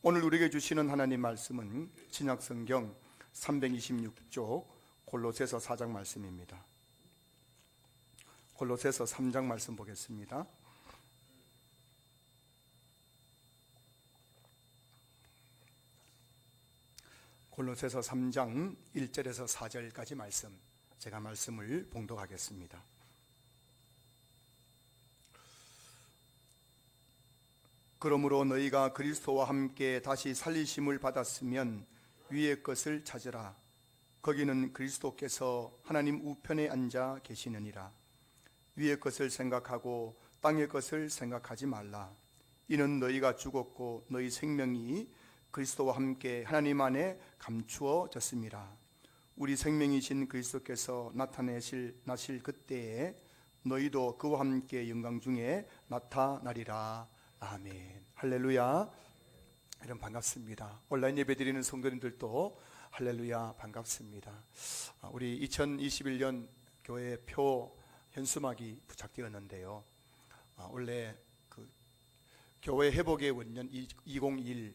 오늘 우리에게 주시는 하나님 말씀은 신약성경 326쪽 골로새서 4장 말씀입니다. 골로새서 3장 말씀 보겠습니다. 골로새서 3장 1절에서 4절까지 말씀, 제가 말씀을 봉독하겠습니다. 그러므로 너희가 그리스도와 함께 다시 살리심을 받았으면 위의 것을 찾으라. 거기는 그리스도께서 하나님 우편에 앉아 계시느니라. 위의 것을 생각하고 땅의 것을 생각하지 말라. 이는 너희가 죽었고 너희 생명이 그리스도와 함께 하나님 안에 감추어졌음이라. 우리 생명이신 그리스도께서 나실 그때에 너희도 그와 함께 영광 중에 나타나리라. 아멘. 할렐루야. 여러분 반갑습니다. 온라인 예배 드리는 성도님들도 할렐루야 반갑습니다. 우리 2021년 교회 표 현수막이 부착되었는데요. 원래 그 교회 회복의 원년 2021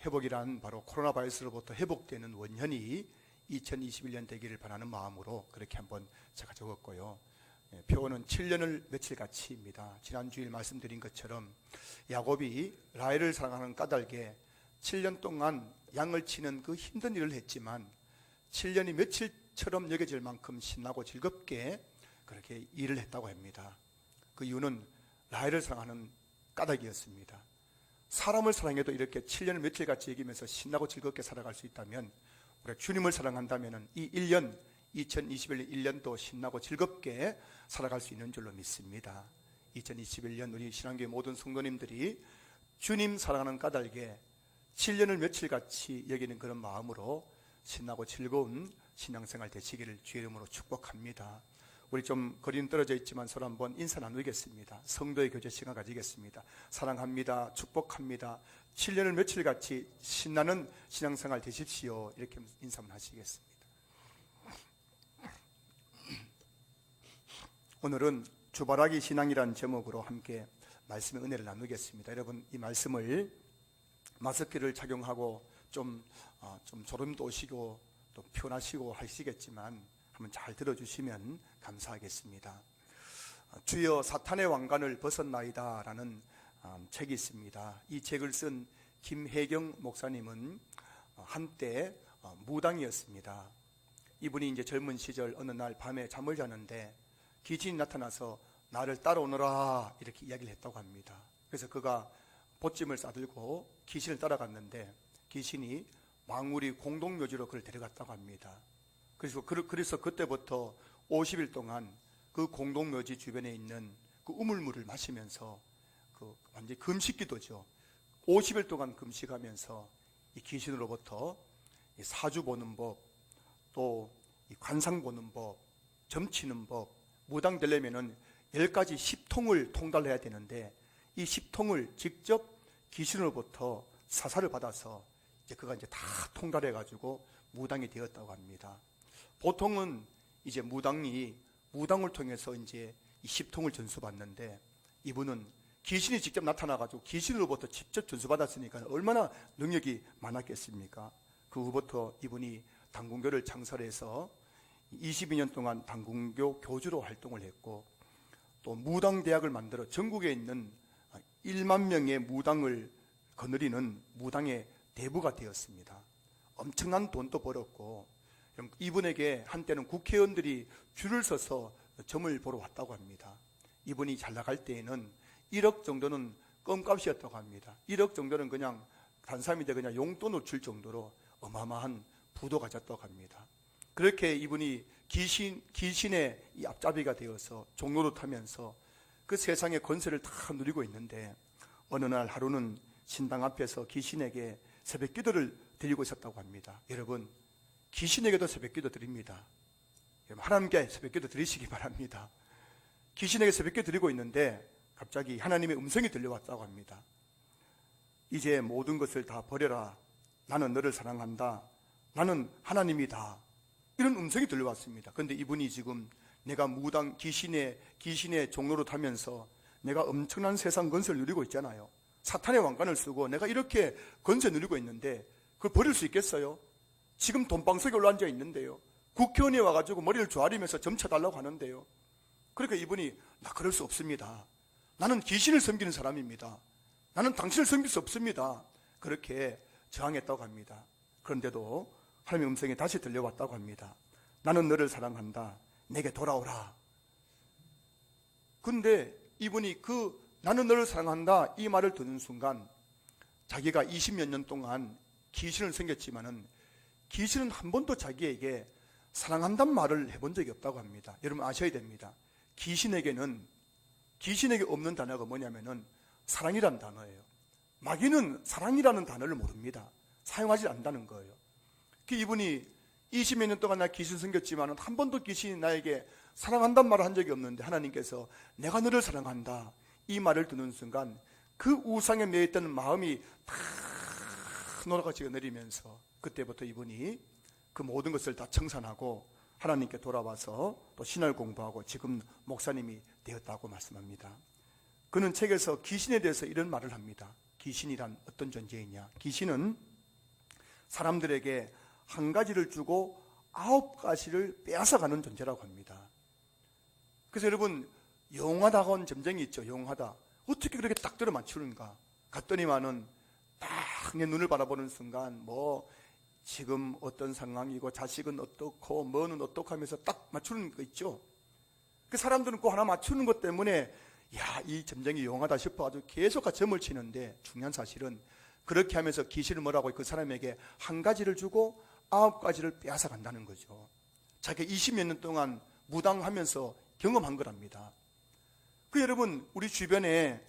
회복이란 바로 코로나 바이러스로부터 회복되는 원년이 2021년 되기를 바라는 마음으로 그렇게 한번 제가 적었고요. 표어는 7년을 며칠같이입니다. 지난 주일 말씀드린 것처럼 야곱이 라헬을 사랑하는 까닭에 7년 동안 양을 치는 그 힘든 일을 했지만 7년이 며칠처럼 여겨질 만큼 신나고 즐겁게 그렇게 일을 했다고 합니다. 그 이유는 라헬을 사랑하는 까닭이었습니다. 사람을 사랑해도 이렇게 7년을 며칠같이 여기면서 신나고 즐겁게 살아갈 수 있다면 우리가 주님을 사랑한다면 이 1년 2021년 1년도 신나고 즐겁게 살아갈 수 있는 줄로 믿습니다. 2021년 우리 신앙교회 모든 성도님들이 주님 사랑하는 까닭에 7년을 며칠같이 여기는 그런 마음으로 신나고 즐거운 신앙생활 되시기를 주의 이름으로 축복합니다. 우리 좀 거리는 떨어져 있지만 서로 한번 인사 나누겠습니다. 성도의 교제 시간 가지겠습니다. 사랑합니다. 축복합니다. 7년을 며칠같이 신나는 신앙생활 되십시오. 이렇게 인사 한번 하시겠습니다. 오늘은 주바라기 신앙이라는 제목으로 함께 말씀의 은혜를 나누겠습니다. 여러분 이 말씀을 마스크를 착용하고 좀 졸음도 오시고 또 피곤하시고 하시겠지만 한번 잘 들어주시면 감사하겠습니다. 주여 사탄의 왕관을 벗었나이다 라는 책이 있습니다. 이 책을 쓴 김혜경 목사님은 한때 무당이었습니다. 이분이 이제 젊은 시절 어느 날 밤에 잠을 자는데 귀신이 나타나서 나를 따라오너라 이렇게 이야기를 했다고 합니다. 그래서 그가 보찜을 싸들고 귀신을 따라갔는데 귀신이 망우리 공동묘지로 그를 데려갔다고 합니다. 그래서 그때부터 50일 동안 그 공동묘지 주변에 있는 그 우물물을 마시면서 그 완전히 금식기도죠. 50일 동안 금식하면서 이 귀신으로부터 이 사주 보는 법, 또 이 관상 보는 법, 점치는 법, 무당 되려면은 10가지 10통을 통달해야 되는데 이 10통을 직접 귀신으로부터 사사를 받아서 이제 그가 이제 다 통달해 가지고 무당이 되었다고 합니다. 보통은 이제 무당을 통해서 이제 이 10통을 전수받는데 이분은 귀신이 직접 나타나 가지고 귀신으로부터 직접 전수받았으니까 얼마나 능력이 많았겠습니까? 그 후부터 이분이 당군교를 창설해서 22년 동안 당군교 교주로 활동을 했고 또 무당대학을 만들어 전국에 있는 1만 명의 무당을 거느리는 무당의 대부가 되었습니다. 엄청난 돈도 벌었고 이분에게 한때는 국회의원들이 줄을 서서 점을 보러 왔다고 합니다. 이분이 잘 나갈 때에는 1억 정도는 껌값이었다고 합니다. 1억 정도는 그냥 단삼인데 그냥 용돈을 줄 정도로 어마어마한 부도 가졌다고 합니다. 그렇게 이분이 귀신의 이 앞잡이가 되어서 종로를 타면서 그 세상의 권세를 다 누리고 있는데 어느 날 하루는 신당 앞에서 귀신에게 새벽 기도를 드리고 있었다고 합니다. 여러분 귀신에게도 새벽 기도 드립니다. 하나님께 새벽 기도 드리시기 바랍니다. 귀신에게 새벽 기도 드리고 있는데 갑자기 하나님의 음성이 들려왔다고 합니다. 이제 모든 것을 다 버려라. 나는 너를 사랑한다. 나는 하나님이다. 이런 음성이 들려왔습니다. 그런데 이분이 지금 내가 무당 귀신의 종로로 타면서 내가 엄청난 세상 건설을 누리고 있잖아요. 사탄의 왕관을 쓰고 내가 이렇게 건세 누리고 있는데 그걸 버릴 수 있겠어요? 지금 돈방석에 올라앉아 있는데요. 국회의원이 와가지고 머리를 조아리면서 점쳐달라고 하는데요. 그러니까 이분이 나 그럴 수 없습니다. 나는 귀신을 섬기는 사람입니다. 나는 당신을 섬길 수 없습니다. 그렇게 저항했다고 합니다. 그런데도 하나님의 음성이 다시 들려왔다고 합니다. 나는 너를 사랑한다. 내게 돌아오라. 근데 이분이 나는 너를 사랑한다 이 말을 듣는 순간 자기가 20몇 년 동안 귀신을 섬겼지만은 귀신은 한 번도 자기에게 사랑한다는 말을 해본 적이 없다고 합니다. 여러분 아셔야 됩니다. 귀신에게 없는 단어가 뭐냐면은 사랑이라는 단어예요. 마귀는 사랑이라는 단어를 모릅니다. 사용하지 않는다는 거예요. 이분이 20몇 년 동안 나 귀신 섬겼지만은 한 번도 귀신이 나에게 사랑한다는 말을 한 적이 없는데 하나님께서 내가 너를 사랑한다 이 말을 듣는 순간 그 우상에 매였던 마음이 다 놀아가지고 내리면서 그때부터 이분이 그 모든 것을 다 청산하고 하나님께 돌아와서 또 신앙을 공부하고 지금 목사님이 되었다고 말씀합니다. 그는 책에서 귀신에 대해서 이런 말을 합니다. 귀신이란 어떤 존재이냐? 귀신은 사람들에게 한 가지를 주고 9가지를 빼앗아가는 존재라고 합니다. 그래서 여러분 용하다고 하는 점쟁이 있죠. 용하다. 어떻게 그렇게 딱 들어 맞추는가? 갔더니만은 딱 내 눈을 바라보는 순간 지금 어떤 상황이고 자식은 어떻고 뭐는 어떻고 하면서 딱 맞추는 거 있죠. 그 사람들은 그 하나 맞추는 것 때문에 이 점쟁이 용하다 싶어가지고 계속 점을 치는데 중요한 사실은 그렇게 하면서 귀신을 뭐라고 그 사람에게 한 가지를 주고 9가지를 빼앗아 간다는 거죠. 자기가 20몇 년 동안 무당하면서 경험한 거랍니다. 여러분 우리 주변에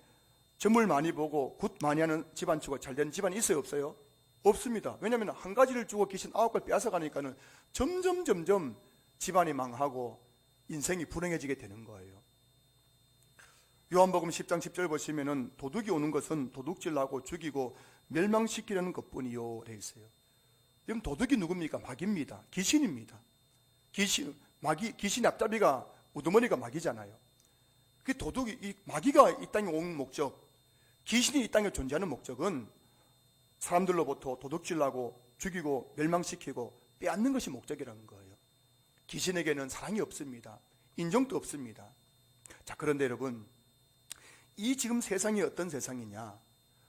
점을 많이 보고 굿 많이 하는 집안 치고 잘 되는 집안이 있어요 없어요? 없습니다. 왜냐하면 한 가지를 주고 귀신 9가지를 빼앗아 가니까는 점점 집안이 망하고 인생이 불행해지게 되는 거예요. 요한복음 10장 10절 보시면은 도둑이 오는 것은 도둑질하고 죽이고 멸망시키려는 것뿐이요 되어 있어요. 그럼 도둑이 누굽니까? 마귀입니다. 귀신입니다. 귀신 앞잡이가 우두머리가 마귀잖아요. 마귀가 이 땅에 온 목적, 귀신이 이 땅에 존재하는 목적은 사람들로부터 도둑질하고 죽이고 멸망시키고 빼앗는 것이 목적이라는 거예요. 귀신에게는 사랑이 없습니다. 인정도 없습니다. 자, 그런데 여러분, 이 지금 세상이 어떤 세상이냐?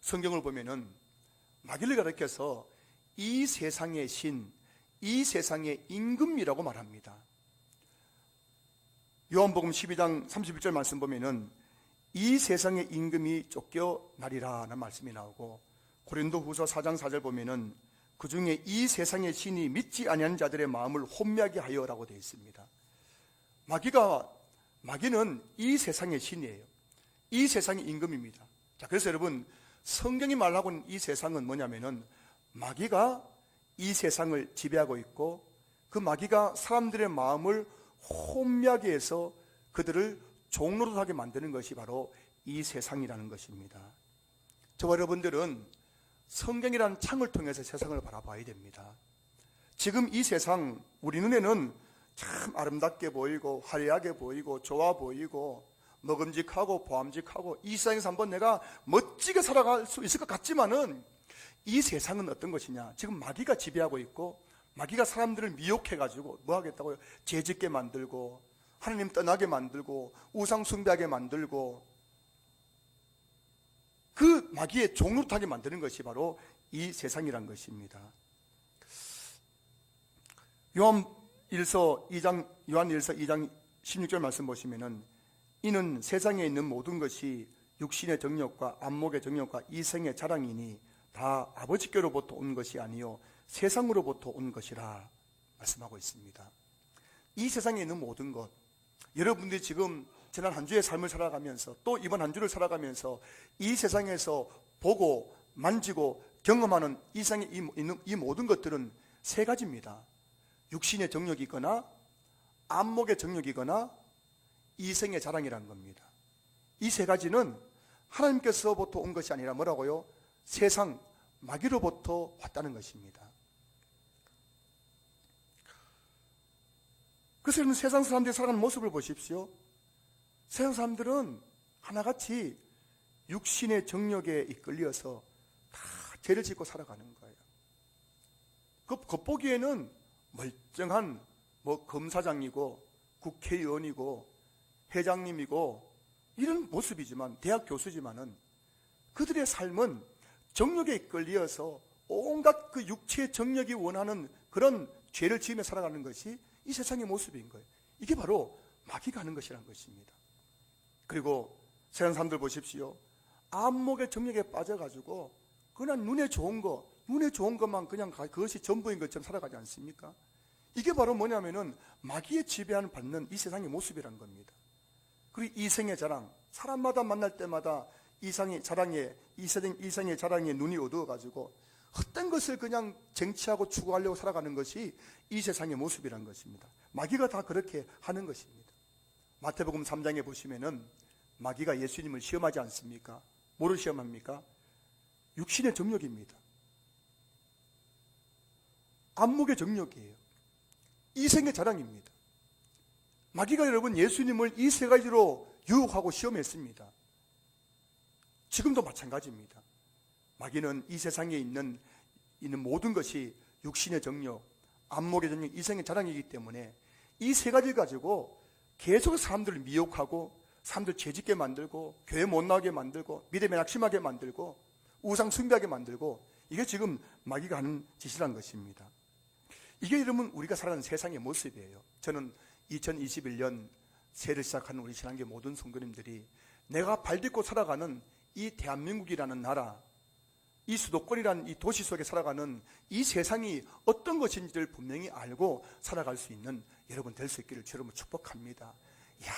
성경을 보면은 마귀를 가리켜서 이 세상의 신, 이 세상의 임금이라고 말합니다. 요한복음 12장 31절 말씀 보면은 이 세상의 임금이 쫓겨나리라는 말씀이 나오고 고린도후서 4장 4절 보면은 그 중에 이 세상의 신이 믿지 아니하는 자들의 마음을 혼미하게 하여라고 되어 있습니다. 마귀는 이 세상의 신이에요. 이 세상의 임금입니다. 자, 그래서 여러분 성경이 말하고 있는 이 세상은 뭐냐면은 마귀가 이 세상을 지배하고 있고 그 마귀가 사람들의 마음을 혼미하게 해서 그들을 종노릇하게 만드는 것이 바로 이 세상이라는 것입니다. 저와 여러분들은 성경이라는 창을 통해서 세상을 바라봐야 됩니다. 지금 이 세상 우리 눈에는 참 아름답게 보이고 화려하게 보이고 좋아 보이고 먹음직하고 보암직하고 이 세상에서 한번 내가 멋지게 살아갈 수 있을 것 같지만은 이 세상은 어떤 것이냐? 지금 마귀가 지배하고 있고 마귀가 사람들을 미혹해가지고 뭐 하겠다고요? 죄짓게 만들고 하나님 떠나게 만들고 우상 숭배하게 만들고 그 마귀의 종노릇하게 만드는 것이 바로 이 세상이란 것입니다. 요한일서 2장 16절 말씀 보시면은 이는 세상에 있는 모든 것이 육신의 정욕과 안목의 정욕과 이생의 자랑이니 다 아버지께로부터 온 것이 아니요 세상으로부터 온 것이라 말씀하고 있습니다. 이 세상에 있는 모든 것, 여러분들이 지금 지난 한 주의 삶을 살아가면서 또 이번 한 주를 살아가면서 이 세상에서 보고 만지고 경험하는 이 세상에 있는 이 모든 것들은 세 가지입니다. 육신의 정욕이거나 안목의 정욕이거나 이생의 자랑이라는 겁니다. 이 세 가지는 하나님께서부터 온 것이 아니라 뭐라고요? 세상, 마귀로부터 왔다는 것입니다. 그래서 여러분 세상 사람들이 살아가는 모습을 보십시오. 세상 사람들은 하나같이 육신의 정욕에 이끌려서 다 죄를 짓고 살아가는 거예요. 그 겉보기에는 멀쩡한 검사장이고 국회의원이고 회장님이고 이런 모습이지만, 대학 교수지만은 그들의 삶은 정욕에 이끌려서 온갖 그 육체의 정욕이 원하는 그런 죄를 지으며 살아가는 것이 이 세상의 모습인 거예요. 이게 바로 마귀가 하는 것이라는 것입니다. 그리고 세상 사람들 보십시오. 안목의 정욕에 빠져가지고 그냥 눈에 좋은 것만 그냥 그것이 전부인 것처럼 살아가지 않습니까? 이게 바로 뭐냐면은 마귀의 지배하는 받는 이 세상의 모습이란 겁니다. 그리고 이생의 자랑, 사람마다 만날 때마다 이생의 자랑에 눈이 어두워가지고 헛된 것을 그냥 쟁취하고 추구하려고 살아가는 것이 이 세상의 모습이란 것입니다. 마귀가 다 그렇게 하는 것입니다. 마태복음 3장에 보시면은 마귀가 예수님을 시험하지 않습니까? 뭐를 시험합니까? 육신의 정욕입니다. 안목의 정욕이에요. 이생의 자랑입니다. 마귀가 여러분 예수님을 이 세 가지로 유혹하고 시험했습니다. 지금도 마찬가지입니다. 마귀는 이 세상에 있는 모든 것이 육신의 정욕, 안목의 정욕, 이생의 자랑이기 때문에 이 세 가지를 가지고 계속 사람들을 미혹하고 사람들 죄짓게 만들고 교회 못 나오게 만들고 믿음에 낙심하게 만들고 우상 숭배하게 만들고, 이게 지금 마귀가 하는 짓이라는 것입니다. 이게 여러분 우리가 살아가는 세상의 모습이에요. 저는 2021년 새해를 시작하는 우리 신앙계 모든 성도님들이 내가 발딛고 살아가는 이 대한민국이라는 나라, 이 수도권이라는 이 도시 속에 살아가는 이 세상이 어떤 것인지를 분명히 알고 살아갈 수 있는 여러분 될 수 있기를 여러분 축복합니다. 이야,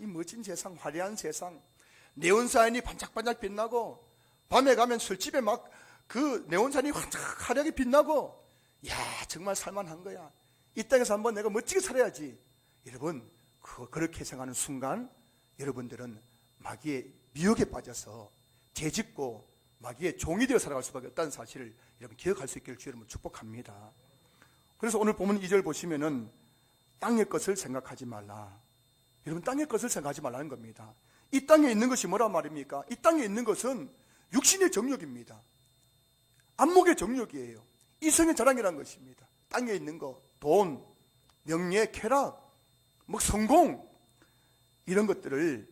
이 멋진 세상, 화려한 세상, 네온사인이 반짝반짝 빛나고 밤에 가면 술집에 막 그 네온사인이 화려하게 빛나고, 이야, 정말 살만한 거야. 이 땅에서 한번 내가 멋지게 살아야지. 여러분, 그렇게 생각하는 순간 여러분들은 마귀의 미혹에 빠져서 죄짓고 마귀의 종이 되어 살아갈 수밖에 없다는 사실을 여러분 기억할 수 있기를 여러분 축복합니다. 그래서 오늘 본문 2절 보시면은 땅의 것을 생각하지 말라. 여러분, 땅의 것을 생각하지 말라는 겁니다. 이 땅에 있는 것이 뭐란 말입니까? 이 땅에 있는 것은 육신의 정욕입니다. 안목의 정욕이에요. 이성의 자랑이라는 것입니다. 땅에 있는 것, 돈, 명예, 쾌락, 성공, 이런 것들을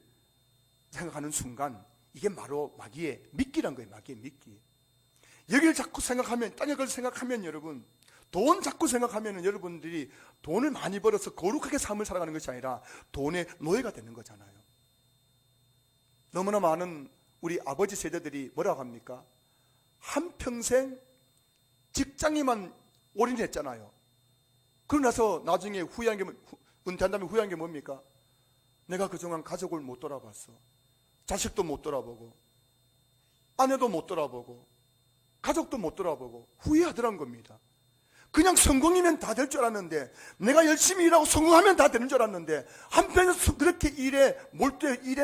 생각하는 순간 이게 바로 마귀의 미끼란 거예요. 마귀의 미끼. 여기를 자꾸 생각하면, 땅의 걸 생각하면 여러분, 돈 자꾸 생각하면 여러분들이 돈을 많이 벌어서 거룩하게 삶을 살아가는 것이 아니라 돈의 노예가 되는 거잖아요. 너무나 많은 우리 아버지 세대들이 뭐라고 합니까? 한평생 직장에만 올인했잖아요. 그러고 나서 나중에 후회한 게, 은퇴한 다음에 후회한 게 뭡니까? 내가 그동안 가족을 못 돌아봤어. 자식도 못 돌아보고 아내도 못 돌아보고 가족도 못 돌아보고 후회하더란 겁니다. 그냥 성공이면 다 될 줄 알았는데, 내가 열심히 일하고 성공하면 다 되는 줄 알았는데, 한편에서 그렇게 일에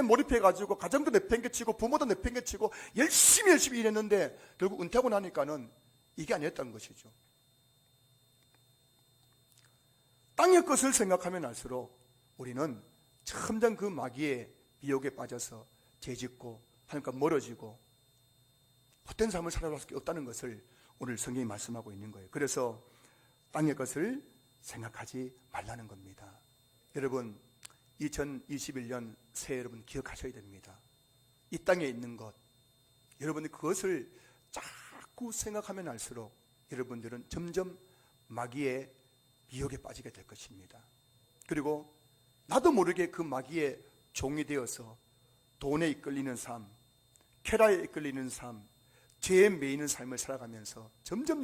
몰입해가지고 가정도 내팽개치고 부모도 내팽개치고 열심히 일했는데 결국 은퇴하고 나니까는 이게 아니었다는 것이죠. 땅의 것을 생각하면 할수록 우리는 점점 그 마귀의 미혹에 빠져서 죄짓고 하나님과 멀어지고 헛된 삶을 살아갈 수밖에 없다는 것을 오늘 성경이 말씀하고 있는 거예요. 그래서 땅의 것을 생각하지 말라는 겁니다. 여러분, 2021년 새해 여러분 기억하셔야 됩니다. 이 땅에 있는 것, 여러분이 그것을 자꾸 생각하면 할수록 여러분들은 점점 마귀의 미혹에 빠지게 될 것입니다. 그리고 나도 모르게 그 마귀의 종이 되어서 돈에 이끌리는 삶, 쾌락에 이끌리는 삶, 죄에 매이는 삶을 살아가면서 점점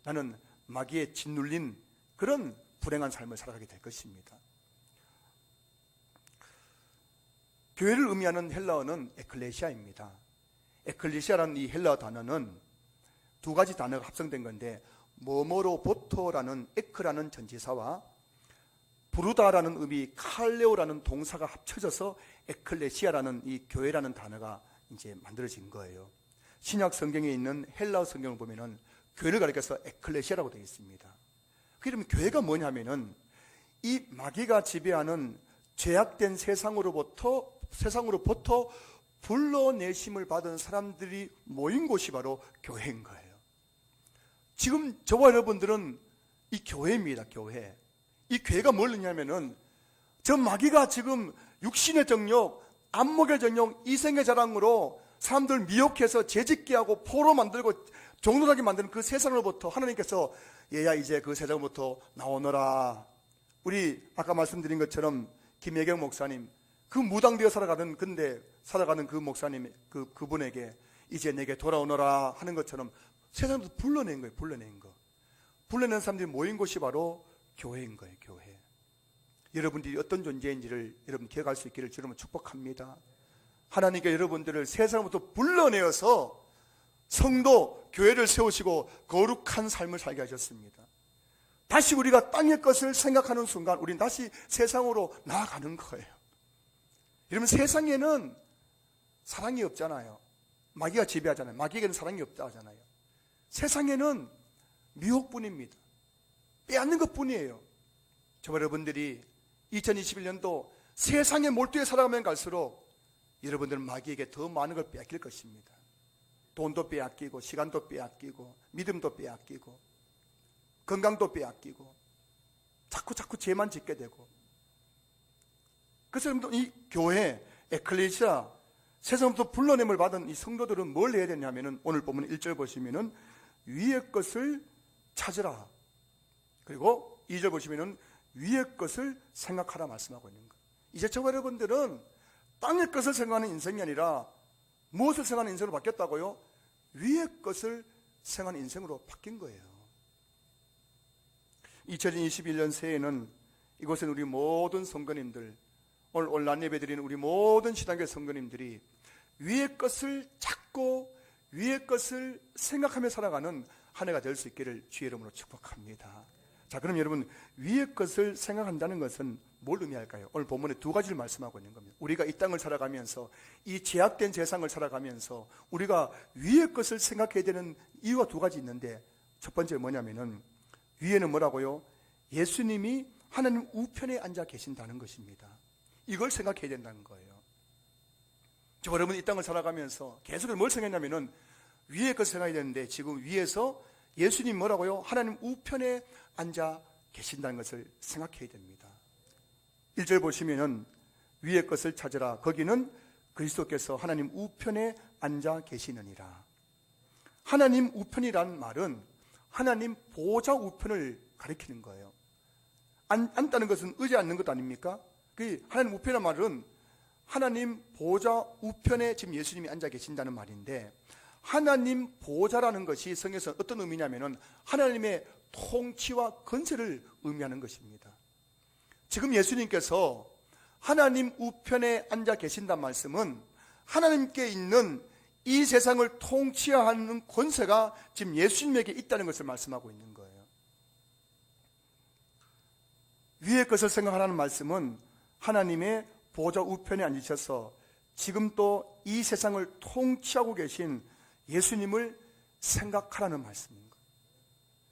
나는 마귀에 짓눌린 그런 불행한 삶을 살아가게 될 것입니다. 교회를 의미하는 헬라어는 에클레시아입니다. 에클레시아라는 이 헬라어 단어는 두 가지 단어가 합성된 건데, 뭐뭐로 보토라는 에크라는 전치사와 부르다라는 의미 칼레오라는 동사가 합쳐져서 에클레시아라는 이 교회라는 단어가 이제 만들어진 거예요. 신약 성경에 있는 헬라어 성경을 보면은 교회를 가리켜서 에클레시아라고 되어 있습니다. 그러면 교회가 뭐냐면은 이 마귀가 지배하는 죄악된 세상으로부터 불러내심을 받은 사람들이 모인 곳이 바로 교회인 거예요. 지금 저와 여러분들은 이 교회입니다. 교회. 이 교회가 뭘 의미하면은 저 마귀가 지금 육신의 정욕, 안목의 정욕, 이생의 자랑으로 사람들 미혹해서 죄짓게 하고 포로 만들고 종노하게 만드는 그 세상으로부터 하나님께서 얘야 이제 그 세상으로부터 나오너라. 우리 아까 말씀드린 것처럼 김혜경 목사님, 그 무당되어 살아가는 그 목사님, 그분에게 이제 내게 돌아오너라 하는 것처럼 세상으로부터 불러낸 거예요. 불러낸 거. 불러낸 사람들이 모인 곳이 바로 교회인 거예요. 교회. 여러분들이 어떤 존재인지를 여러분 기억할 수 있기를 주님은 축복합니다. 하나님께 여러분들을 세상으로부터 불러내어서 성도, 교회를 세우시고 거룩한 삶을 살게 하셨습니다. 다시 우리가 땅의 것을 생각하는 순간 우리는 다시 세상으로 나아가는 거예요. 여러분, 세상에는 사랑이 없잖아요. 마귀가 지배하잖아요. 마귀에게는 사랑이 없다 하잖아요. 세상에는 미혹뿐입니다. 빼앗는 것뿐이에요. 저와 여러분들이 2021년도 세상에 몰두해 살아가면 갈수록 여러분들은 마귀에게 더 많은 걸 빼앗길 것입니다. 돈도 빼앗기고, 시간도 빼앗기고, 믿음도 빼앗기고, 건강도 빼앗기고, 자꾸 죄만 짓게 되고. 그래서 여러분들 이 교회, 에클레시아, 세상부터 불러냄을 받은 이 성도들은 뭘 해야 되냐면은 오늘 본문 1절 보시면은 위의 것을 찾으라. 그리고 2절 보시면은 위의 것을 생각하라 말씀하고 있는 거예요. 이제 저와 여러분들은 땅의 것을 생각하는 인생이 아니라 무엇을 생각하는 인생으로 바뀌었다고요? 위의 것을 생각하는 인생으로 바뀐 거예요. 2021년 새해에는 이곳에 우리 모든 성도님들, 오늘 온라인 예배 드리는 우리 모든 신앙교회 성도님들이 위의 것을 찾고 위의 것을 생각하며 살아가는 한 해가 될 수 있기를 주의 이름으로 축복합니다. 자, 그럼 여러분, 위의 것을 생각한다는 것은 뭘 의미할까요? 오늘 본문에 두 가지를 말씀하고 있는 겁니다. 우리가 이 땅을 살아가면서, 이 제약된 세상을 살아가면서 우리가 위의 것을 생각해야 되는 이유가 두 가지 있는데, 첫 번째 뭐냐면은 위에는 뭐라고요? 예수님이 하나님 우편에 앉아 계신다는 것입니다. 이걸 생각해야 된다는 거예요. 저 여러분, 이 땅을 살아가면서 계속 뭘 생각했냐면은 위의 것을 생각해야 되는데, 지금 위에서 예수님 뭐라고요? 하나님 우편에 앉아 계신다는 것을 생각해야 됩니다. 1절 보시면은 위의 것을 찾으라. 거기는 그리스도께서 하나님 우편에 앉아 계시느니라. 하나님 우편이란 말은 하나님 보좌 우편을 가리키는 거예요. 앉다는 것은 의지 않는 것 아닙니까? 그 하나님 우편이란 말은 하나님 보좌 우편에 지금 예수님이 앉아 계신다는 말인데, 하나님 보좌라는 것이 성경에서 어떤 의미냐면은 하나님의 통치와 권세를 의미하는 것입니다. 지금 예수님께서 하나님 우편에 앉아 계신다는 말씀은 하나님께 있는 이 세상을 통치하는 권세가 지금 예수님에게 있다는 것을 말씀하고 있는 거예요. 위의 것을 생각하라는 말씀은 하나님의 보좌 우편에 앉으셔서 지금 또 이 세상을 통치하고 계신 예수님을 생각하라는 말씀인 거예요.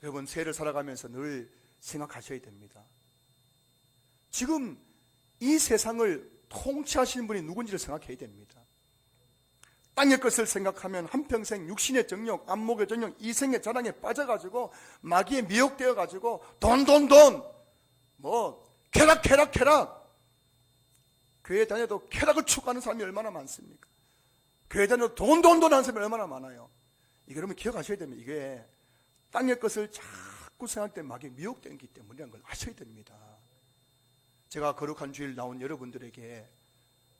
여러분, 새해를 살아가면서 늘 생각하셔야 됩니다. 지금 이 세상을 통치하시는 분이 누군지를 생각해야 됩니다. 땅의 것을 생각하면 한평생 육신의 정욕, 안목의 정욕, 이생의 자랑에 빠져가지고 마귀에 미혹되어가지고 돈, 쾌락. 교회 다녀도 쾌락을 추구하는 사람이 얼마나 많습니까? 교회 다녀도 돈 하는 사람이 얼마나 많아요. 이게 여러분 기억하셔야 됩니다. 이게 땅의 것을 자꾸 생각할 때 마귀에 미혹되기 때문이라는 걸 아셔야 됩니다. 제가 거룩한 주일 나온 여러분들에게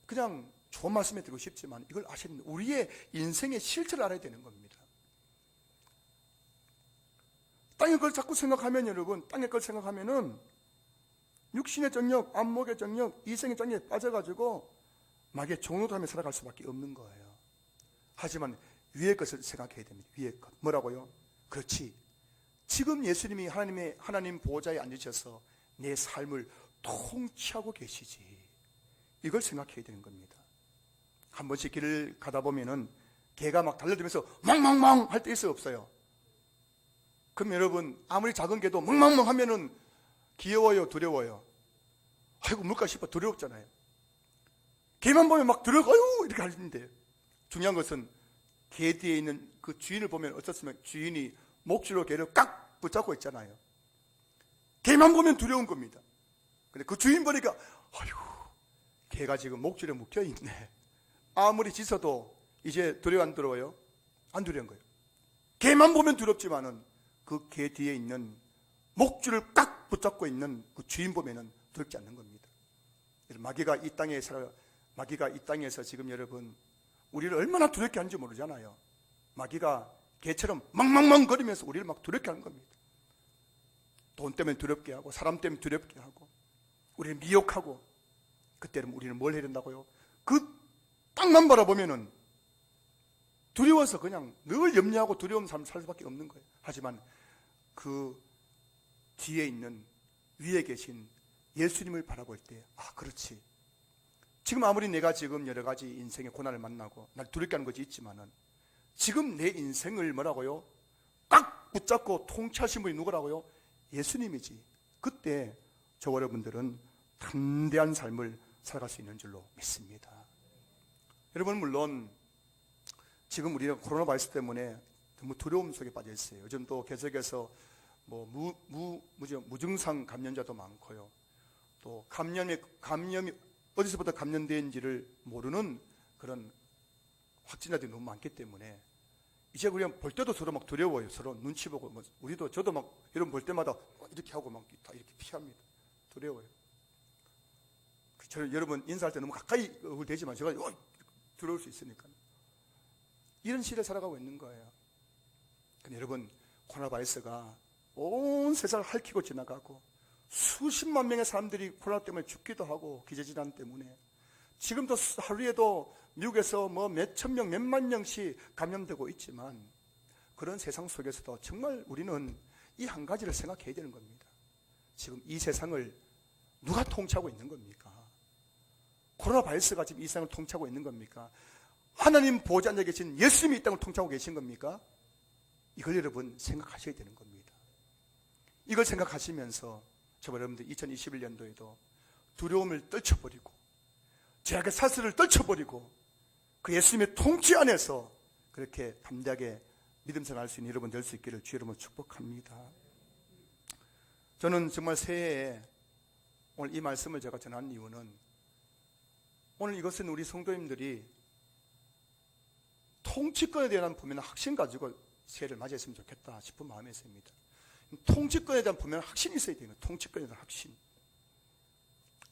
그냥 좋은 말씀해 드리고 싶지만 이걸 아셔야 됩니다. 우리의 인생의 실체를 알아야 되는 겁니다. 땅의 걸 자꾸 생각하면 여러분, 땅의 걸 생각하면은 육신의 정욕, 안목의 정욕, 이생의 정욕에 빠져가지고 마귀의 종로도 하며 살아갈 수밖에 없는 거예요. 하지만 위의 것을 생각해야 됩니다. 위의 것. 뭐라고요? 그렇지. 지금 예수님이 하나님 보좌에 앉으셔서 내 삶을 통치하고 계시지. 이걸 생각해야 되는 겁니다. 한 번씩 길을 가다 보면은 개가 막 달려들면서 멍멍멍 할 때 있어요, 없어요? 그럼 여러분, 아무리 작은 개도 멍멍멍 하면은 귀여워요, 두려워요? 아이고, 물까 싶어 두렵잖아요. 개만 보면 막 두려워, 아유, 이렇게 하는데 중요한 것은 개 뒤에 있는 그 주인을 보면 어떻습니까? 주인이 목줄로 개를 깍 붙잡고 있잖아요. 개만 보면 두려운 겁니다. 근데 그 주인 보니까 아휴, 개가 지금 목줄에 묶여 있네. 아무리 짖어도 이제 두려워 안 두려워요? 안 두려운 거예요. 개만 보면 두렵지만은 그 개 뒤에 있는 목줄을 깍 붙잡고 있는 그 주인 보면은 두렵지 않는 겁니다. 마귀가 이 땅에서 지금 여러분 우리를 얼마나 두렵게 하는지 모르잖아요. 마귀가 개처럼 멍멍멍 거리면서 우리를 막 두렵게 하는 겁니다. 돈 때문에 두렵게 하고 사람 때문에 두렵게 하고 우리를 미혹하고, 그때는 우리는 뭘 해야 된다고요? 그 땅만 바라보면은 두려워서 그냥 늘 염려하고 두려운 삶을 살 수밖에 없는 거예요. 하지만 그 뒤에 있는 위에 계신 예수님을 바라볼 때, 아 그렇지, 지금 아무리 내가 지금 여러 가지 인생의 고난을 만나고 날 두렵게 하는 것이 있지만은 지금 내 인생을 뭐라고요? 딱 붙잡고 통치하신 분이 누구라고요? 예수님이지. 그때 저와 여러분들은 담대한 삶을 살아갈 수 있는 줄로 믿습니다. 여러분, 물론 지금 우리가 코로나 바이러스 때문에 너무 두려움 속에 빠져 있어요. 요즘 또 계속해서 무증상 감염자도 많고요. 또 감염이 어디서부터 감염된지를 모르는 그런 확진자들이 너무 많기 때문에 이제 우리가 볼 때도 서로 막 두려워요. 서로 눈치 보고, 우리도 저도 막 이런 볼 때마다 이렇게 하고 막 다 이렇게 피합니다. 두려워요. 여러분 인사할 때 너무 가까이 되지만 제가 두려울 수 있으니까 이런 시대에 살아가고 있는 거예요. 근데 여러분, 코로나 바이러스가 온 세상을 핥히고 지나가고 수십만 명의 사람들이 코로나 때문에 죽기도 하고 기저질환 때문에 지금도 하루에도 미국에서 뭐 몇천 명, 몇만 명씩 감염되고 있지만 그런 세상 속에서도 정말 우리는 이 한 가지를 생각해야 되는 겁니다. 지금 이 세상을 누가 통치하고 있는 겁니까? 코로나 바이러스가 지금 이 세상을 통치하고 있는 겁니까? 하나님 보좌 앉아 계신 예수님이 이 땅을 통치하고 계신 겁니까? 이걸 여러분 생각하셔야 되는 겁니다. 이걸 생각하시면서 저와 여러분들 2021년도에도 두려움을 떨쳐버리고 죄악의 사슬을 떨쳐버리고 그 예수님의 통치 안에서 그렇게 담대하게 믿음 생활할 수 있는 여러분 될 수 있기를 주의 이름으로 축복합니다. 저는 정말 새해에 오늘 이 말씀을 제가 전한 이유는, 오늘 이것은 우리 성도님들이 통치권에 대한 분명한 확신 가지고 새해를 맞이했으면 좋겠다 싶은 마음이 있습니다. 통치권에 대한 분명한 확신이 있어야 되는 거예요. 통치권에 대한 확신.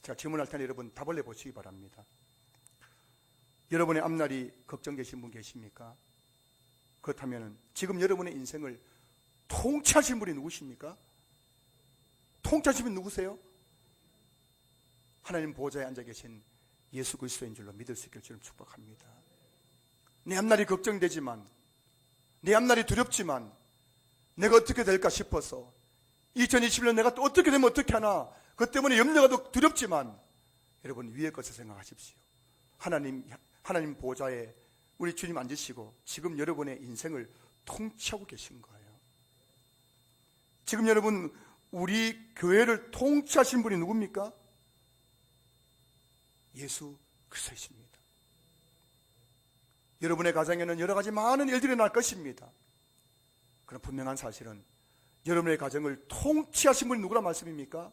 제가 질문할 테니 여러분 답을 내보시기 바랍니다. 여러분의 앞날이 걱정되신 분 계십니까? 그렇다면 지금 여러분의 인생을 통치하신 분이 누구십니까? 통치하신 분이 누구세요? 하나님 보좌에 앉아 계신 예수 그리스도인 줄로 믿을 수 있기를 주님 축복합니다. 내 앞날이 걱정되지만, 내 앞날이 두렵지만 내가 어떻게 될까 싶어서 2021년 내가 또 어떻게 되면 어떻게 하나, 그 때문에 염려가 더 두렵지만 여러분 위의 것을 생각하십시오. 하나님 보좌에 우리 주님 앉으시고 지금 여러분의 인생을 통치하고 계신 거예요. 지금 여러분 우리 교회를 통치하신 분이 누굽니까? 예수 그리스도이십니다. 여러분의 가정에는 여러 가지 많은 일들이 날 것입니다. 그런 분명한 사실은 여러분의 가정을 통치하신 분이 누구란 말씀입니까?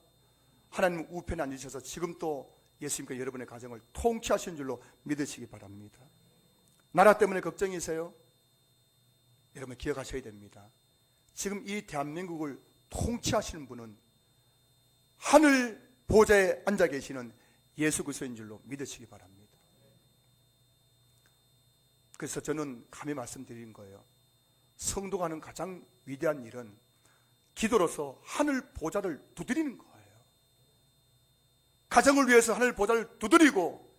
하나님 우편에 앉으셔서 지금 또 예수님과 여러분의 가정을 통치하신 줄로 믿으시기 바랍니다. 나라 때문에 걱정이세요? 여러분 기억하셔야 됩니다. 지금 이 대한민국을 통치하시는 분은 하늘 보좌에 앉아 계시는 예수 그리스도인 줄로 믿으시기 바랍니다. 그래서 저는 감히 말씀드린 거예요. 성도가 하는 가장 위대한 일은 기도로서 하늘 보좌를 두드리는 거예요. 가정을 위해서 하늘 보좌를 두드리고,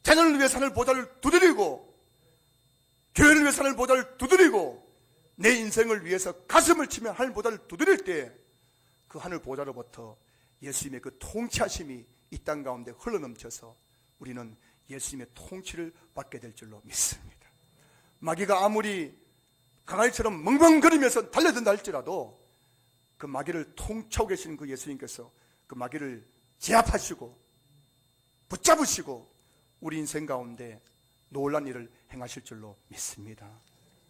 자녀를 위해서 하늘 보좌를 두드리고, 교회를 위해서 하늘 보좌를 두드리고, 내 인생을 위해서 가슴을 치며 하늘 보좌를 두드릴 때 그 하늘 보좌로부터 예수님의 그 통치하심이 이 땅 가운데 흘러넘쳐서 우리는 예수님의 통치를 받게 될 줄로 믿습니다. 마귀가 아무리 강아지처럼 멍멍거리면서 달려든다 할지라도 그 마귀를 통치하고 계시는 그 예수님께서 그 마귀를 제압하시고 붙잡으시고 우리 인생 가운데 놀란 일을 행하실 줄로 믿습니다.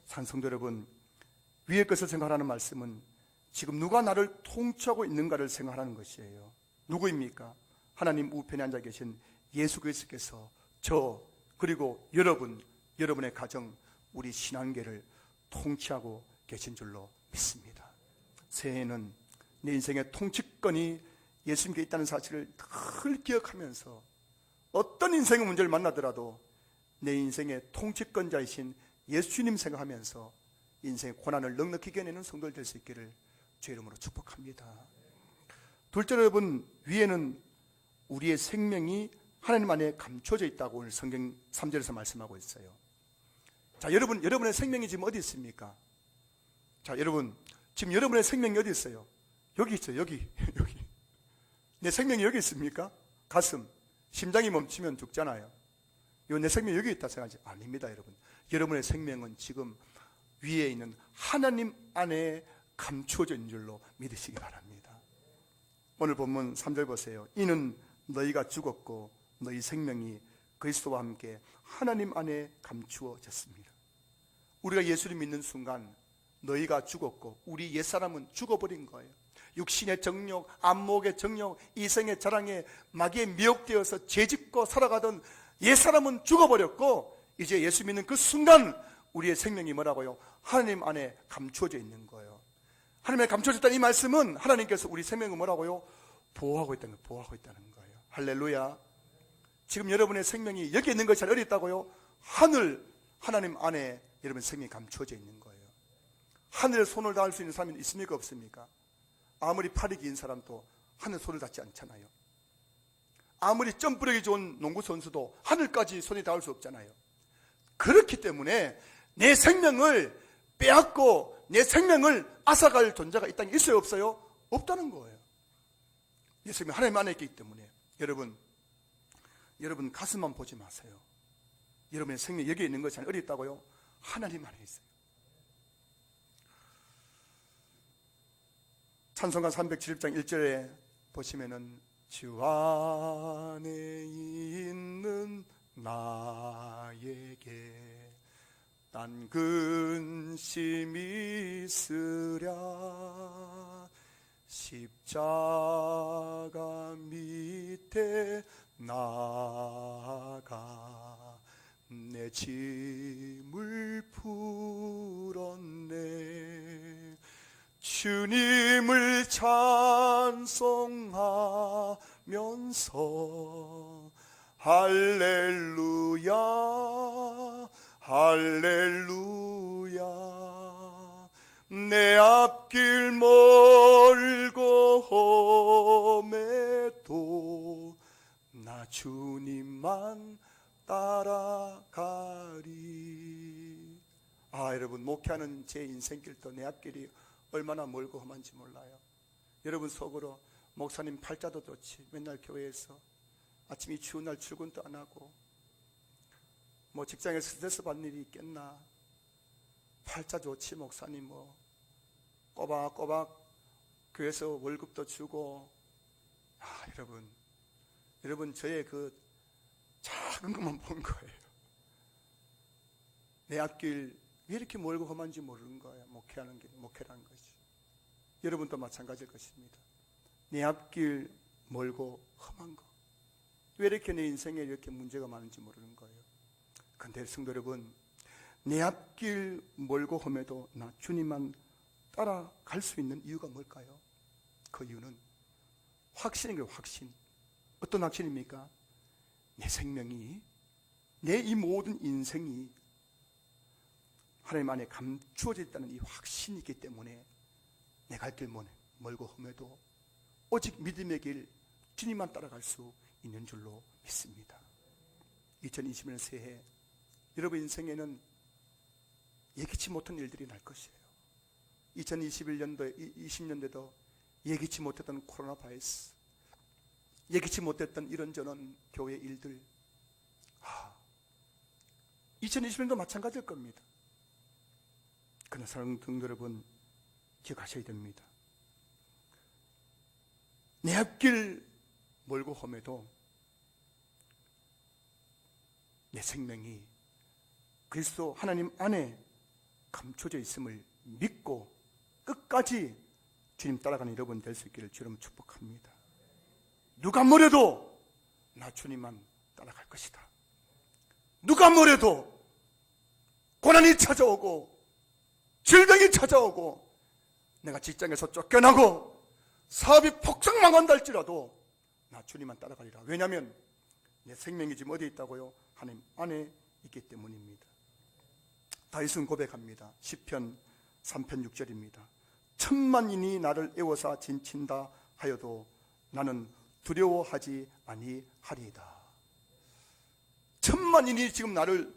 산성도 여러분, 위의 것을 생각하라는 말씀은 지금 누가 나를 통치하고 있는가를 생각하는 것이에요. 누구입니까? 하나님 우편에 앉아 계신 예수 그리스도께서 저 그리고 여러분의 가정, 우리 신앙계를 통치하고 계신 줄로 믿습니다. 새해에는 내 인생의 통치권이 예수님께 있다는 사실을 늘 기억하면서 어떤 인생의 문제를 만나더라도 내 인생의 통치권자이신 예수님 생각하면서 인생의 고난을 넉넉히 이겨내는 성도들 될 수 있기를 주의 이름으로 축복합니다. 둘째로 여러분, 위에는 우리의 생명이 하나님 안에 감춰져 있다고 오늘 성경 3절에서 말씀하고 있어요. 자, 여러분의 생명이 지금 어디 있습니까? 자, 여러분, 지금 여러분의 생명이 어디 있어요? 여기 있어요. 여기. 내 생명이 여기 있습니까? 가슴, 심장이 멈추면 죽잖아요. 내 생명이 여기 있다 생각하지? 아닙니다, 여러분. 여러분의 생명은 지금 위에 있는 하나님 안에 감추어져 있는 줄로 믿으시기 바랍니다. 오늘 본문 3절 보세요. 이는 너희가 죽었고 너희 생명이 그리스도와 함께 하나님 안에 감추어졌습니다. 우리가 예수를 믿는 순간 너희가 죽었고 우리 옛사람은 죽어버린 거예요. 육신의 정욕, 안목의 정욕, 이생의 자랑에 마귀에 미혹되어서 죄짓고 살아가던 옛사람은 죽어버렸고 이제 예수 믿는 그 순간 우리의 생명이 뭐라고요? 하나님 안에 감추어져 있는 거예요. 하나님 안에 감추어졌다는 이 말씀은 하나님께서 우리 생명을 뭐라고요? 보호하고 있다는 거예요. 할렐루야. 지금 여러분의 생명이 여기 있는 것이 어디 있다고요? 하나님 안에 여러분 생명이 감추어져 있는 거예요. 하늘에 손을 닿을 수 있는 사람이 있습니까? 없습니까? 아무리 팔이 긴 사람도 하늘 손을 닿지 않잖아요. 아무리 점프력이 좋은 농구 선수도 하늘까지 손이 닿을 수 없잖아요. 그렇기 때문에 내 생명을 빼앗고 내 생명을 앗아갈 존재가 이 땅에 있어요, 없어요? 없다는 거예요. 내 생명이 하나님 안에 있기 때문에 여러분 가슴만 보지 마세요. 여러분의 생명이 여기에 있는 것이 아니라 어디 있다고요? 하나님 안에 있어요. 찬송가 370장 1절에 보시면은 주 안에 있는 나에게 난 근심이 있으랴 십자가 밑에 나가 내 짐을 풀었네 주님을 찬송하면서 할렐루야 할렐루야 내 앞길 멀고 험해도 나 주님만 따라가리. 여러분 목회하는 제 인생길도 내 앞길이 얼마나 멀고 험한지 몰라요. 여러분 속으로 목사님 팔자도 좋지 맨날 교회에서 아침 이 추운 날 출근도 안 하고 뭐 직장에서 스트레스 받는 일이 있겠나. 팔자 좋지 목사님 뭐 꼬박꼬박 교회에서 월급도 주고. 여러분 저의 그 작은 것만 본 거예요. 내 앞길 왜 이렇게 멀고 험한지 모르는 거예요. 목회라는 것이. 여러분도 마찬가지일 것입니다. 내 앞길 멀고 험한 거. 왜 이렇게 내 인생에 이렇게 문제가 많은지 모르는 거예요. 그런데 성도 여러분, 내 앞길 멀고 험해도 나 주님만 따라갈 수 있는 이유가 뭘까요? 그 이유는 확신인 거예요. 확신. 어떤 확신입니까? 내 생명이, 내 이 모든 인생이 하나님 안에 감추어져 있다는 이 확신이 있기 때문에 내 갈 길 멀고 험해도 오직 믿음의 길 주님만 따라갈 수 있는 줄로 믿습니다. 2020년 새해 여러분 인생에는 예기치 못한 일들이 날 것이에요. 2021년도에 20년대도 예기치 못했던 코로나 바이러스, 예기치 못했던 이런저런 교회 일들, 2020년도 마찬가지일 겁니다. 그러나 사랑하는 성도 여러분, 기억하셔야 됩니다. 내 앞길 멀고 험해도 내 생명이 그리스도 하나님 안에 감춰져 있음을 믿고 끝까지 주님 따라가는 여러분 될 수 있기를 주님 축복합니다. 누가 뭐래도 나 주님만 따라갈 것이다. 누가 뭐래도 고난이 찾아오고 질병이 찾아오고 내가 직장에서 쫓겨나고 사업이 폭삭 망한다 할지라도 나 주님만 따라가리라. 왜냐하면 내 생명이 지금 어디에 있다고요? 하나님 안에 있기 때문입니다. 다윗은 고백합니다. 시편 3편 6절입니다. 천만인이 나를 애워사 진친다 하여도 나는 두려워하지 아니하리이다. 천만인이 지금 나를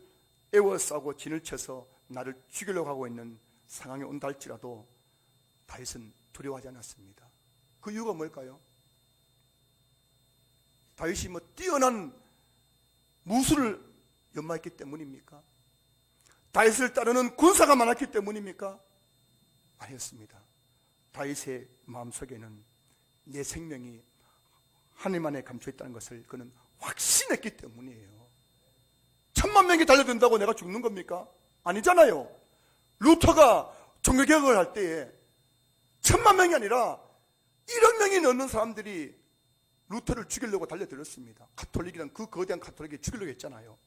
애워싸고 진을 쳐서 나를 죽이려고 하고 있는 상황에 온다 할지라도 다윗은 두려워하지 않았습니다. 그 이유가 뭘까요? 다윗이 뭐 뛰어난 무술을 연마했기 때문입니까? 다윗을 따르는 군사가 많았기 때문입니까? 아니었습니다. 다윗의 마음속에는 내 생명이 하나님 안에 감춰있다는 것을 그는 확신했기 때문이에요. 10,000,000명이 달려든다고 내가 죽는 겁니까? 아니잖아요. 루터가 종교개혁을 할 때에 10,000,000명이 아니라 1억 명이 넘는 사람들이 루터를 죽이려고 달려들었습니다. 가톨릭이란 그 거대한 가톨릭이 죽이려고 했잖아요.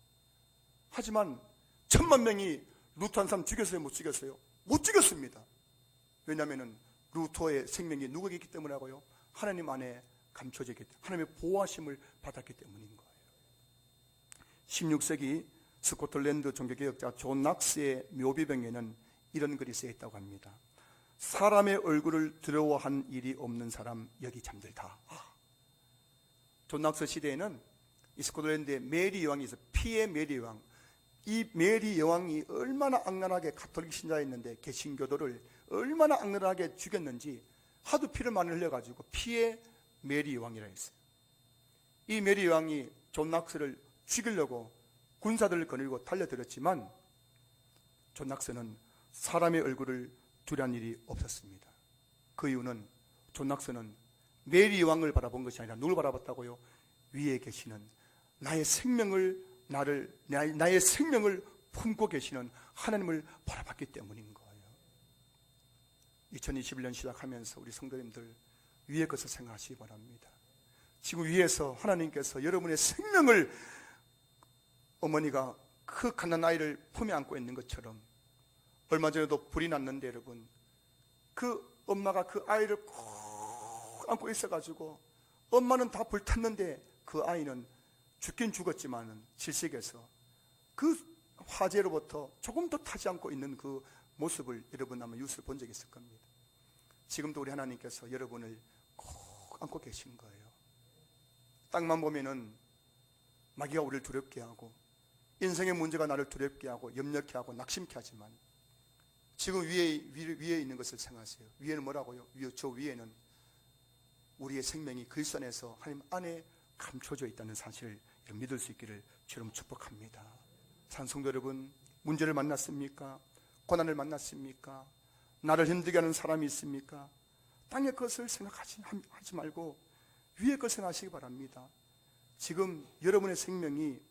하지만 10,000,000명이 루터 한 사람 죽였어요? 못 죽였어요? 못 죽였습니다. 왜냐하면 루터의 생명이 누구에게 있기 때문에 하고요? 하나님 안에 감춰져 있기 때문에, 하나님의 보호하심을 받았기 때문인 거예요. 16세기 스코틀랜드 종교개혁자 존 낙스의 묘비병에는 이런 글이 쓰여있다고 합니다. 사람의 얼굴을 두려워한 일이 없는 사람 여기 잠들다. 존 낙스 시대에는 이 스코틀랜드에 메리 여왕이 있어요. 피의 메리 여왕. 이 메리 여왕이 얼마나 악랄하게 가톨릭 신자였는데 개신교도를 얼마나 악랄하게 죽였는지 하도 피를 많이 흘려가지고 피의 메리 여왕이라 했어요. 이 메리 여왕이 존 낙스를 죽이려고 군사들을 거느리고 달려들었지만 존 낙스는 사람의 얼굴을 두려운 일이 없었습니다. 그 이유는 존 낙스는 메리 여왕을 바라본 것이 아니라 누굴 바라봤다고요? 위에 계시는 나의 생명을 나의 생명을 품고 계시는 하나님을 바라봤기 때문인 거예요. 2021년 시작하면서 우리 성도님들 위의 것을 생각하시기 바랍니다. 지금 위에서 하나님께서 여러분의 생명을 어머니가 그 갓난 아이를 품에 안고 있는 것처럼 얼마 전에도 불이 났는데 여러분 그 엄마가 그 아이를 꼭 안고 있어가지고 엄마는 다 불탔는데 그 아이는 죽긴 죽었지만 질식해서 그 화재로부터 조금도 타지 않고 있는 그 모습을 여러분 아마 뉴스를 본 적이 있을 겁니다. 지금도 우리 하나님께서 여러분을 꼭 안고 계신 거예요. 땅만 보면은 마귀가 우리를 두렵게 하고 인생의 문제가 나를 두렵게 하고 염려케 하고 낙심케 하지만 지금 위에 있는 것을 생각하세요. 위에는 뭐라고요? 저 위에는 우리의 생명이 그리스도 안에서 하나님 안에 감춰져 있다는 사실을 믿을 수 있기를 주님 축복합니다. 찬송도 여러분, 문제를 만났습니까? 고난을 만났습니까? 나를 힘들게 하는 사람이 있습니까? 땅의 것을 생각하지 말고 위의 것을 생각하시기 바랍니다. 지금 여러분의 생명이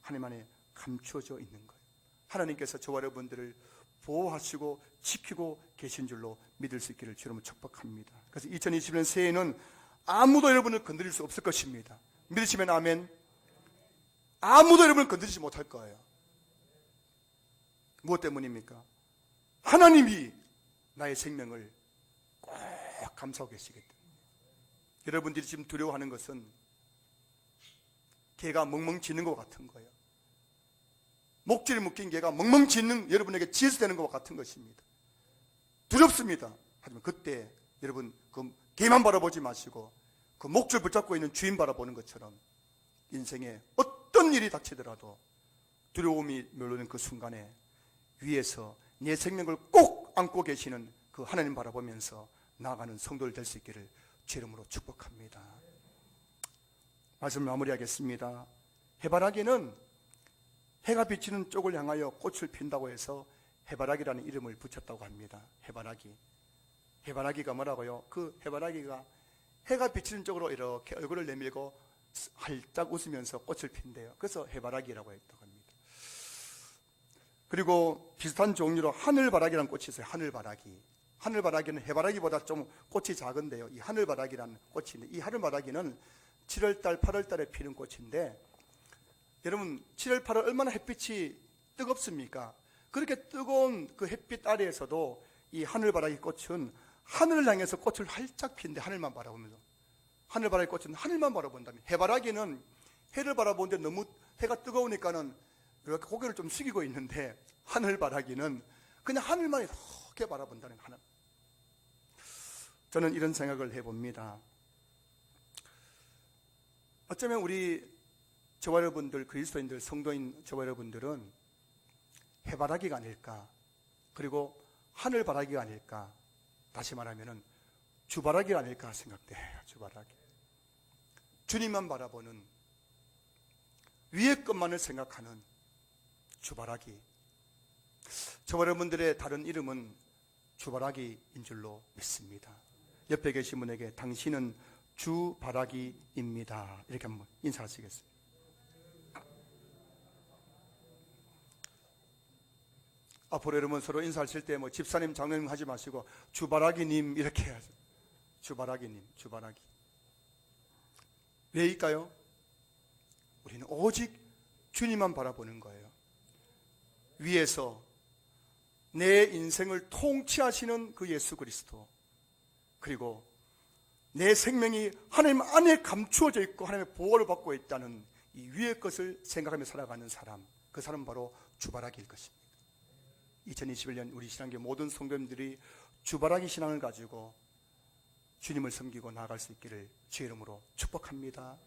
하나님 안에 감춰져 있는 거예요. 하나님께서 저와 여러분들을 보호하시고 지키고 계신 줄로 믿을 수 있기를 주님 축복합니다. 그래서 2020년 새해에는 아무도 여러분을 건드릴 수 없을 것입니다. 믿으시면 아멘. 아무도 여러분을 건드리지 못할 거예요. 무엇 때문입니까? 하나님이 나의 생명을 꼭 감싸고 계시기 때문에. 여러분들이 지금 두려워하는 것은 개가 멍멍 짖는 것 같은 거예요. 목줄이 묶인 개가 멍멍 짖는 여러분에게 지어되는 것과 같은 것입니다. 두렵습니다. 하지만 그때 여러분 그 개만 바라보지 마시고 그 목줄 붙잡고 있는 주인 바라보는 것처럼 인생에 어떤 일이 닥치더라도 두려움이 몰려오는 그 순간에 위에서 내 생명을 꼭 안고 계시는 그 하나님 바라보면서 나아가는 성도를 될 수 있기를 주 이름으로 축복합니다. 말씀 마무리하겠습니다. 해바라기는 해가 비치는 쪽을 향하여 꽃을 핀다고 해서 해바라기라는 이름을 붙였다고 합니다. 해바라기가 뭐라고요? 그 해바라기가 해가 비치는 쪽으로 이렇게 얼굴을 내밀고 활짝 웃으면서 꽃을 핀대요. 그래서 해바라기라고 했다고 합니다. 그리고 비슷한 종류로 하늘바라기라는 꽃이 있어요. 하늘바라기. 하늘바라기는 해바라기보다 좀 꽃이 작은데요. 이 하늘바라기라는 꽃이 있는데, 이 하늘바라기는 7월달, 8월달에 피는 꽃인데, 여러분 7월, 8월 얼마나 햇빛이 뜨겁습니까? 그렇게 뜨거운 그 햇빛 아래에서도 이 하늘바라기 꽃은 하늘을 향해서 꽃을 활짝 피는데, 하늘만 바라보면서. 하늘바라기 꽃은 하늘만 바라본다면, 해바라기는 해를 바라보는데 너무 해가 뜨거우니까는 이렇게 고개를 좀 숙이고 있는데, 하늘바라기는 그냥 하늘만 이렇게 바라본다는 하늘. 저는 이런 생각을 해봅니다. 어쩌면 우리 저와 여러분들, 그리스도인들, 성도인 저와 여러분들은 해바라기가 아닐까, 그리고 하늘바라기가 아닐까, 다시 말하면 주바라기가 아닐까 생각돼요. 주바라기. 주님만 바라보는, 위의 것만을 생각하는 주바라기. 저와 여러분들의 다른 이름은 주바라기인 줄로 믿습니다. 옆에 계신 분에게 당신은 주바라기입니다, 이렇게 한번 인사하시겠습니다. 앞으로 여러분 서로 인사하실 때 뭐 집사님, 장로님 하지 마시고 주바라기님 이렇게 해야죠. 주바라기님, 주바라기. 왜일까요? 우리는 오직 주님만 바라보는 거예요. 위에서 내 인생을 통치하시는 그 예수 그리스도, 그리고 내 생명이 하나님 안에 감추어져 있고 하나님의 보호를 받고 있다는 이 위의 것을 생각하며 살아가는 사람, 그 사람은 바로 주바라기일 것입니다. 2021년 우리 신앙계 모든 성도님들이 주바라기 신앙을 가지고 주님을 섬기고 나아갈 수 있기를 주의 이름으로 축복합니다.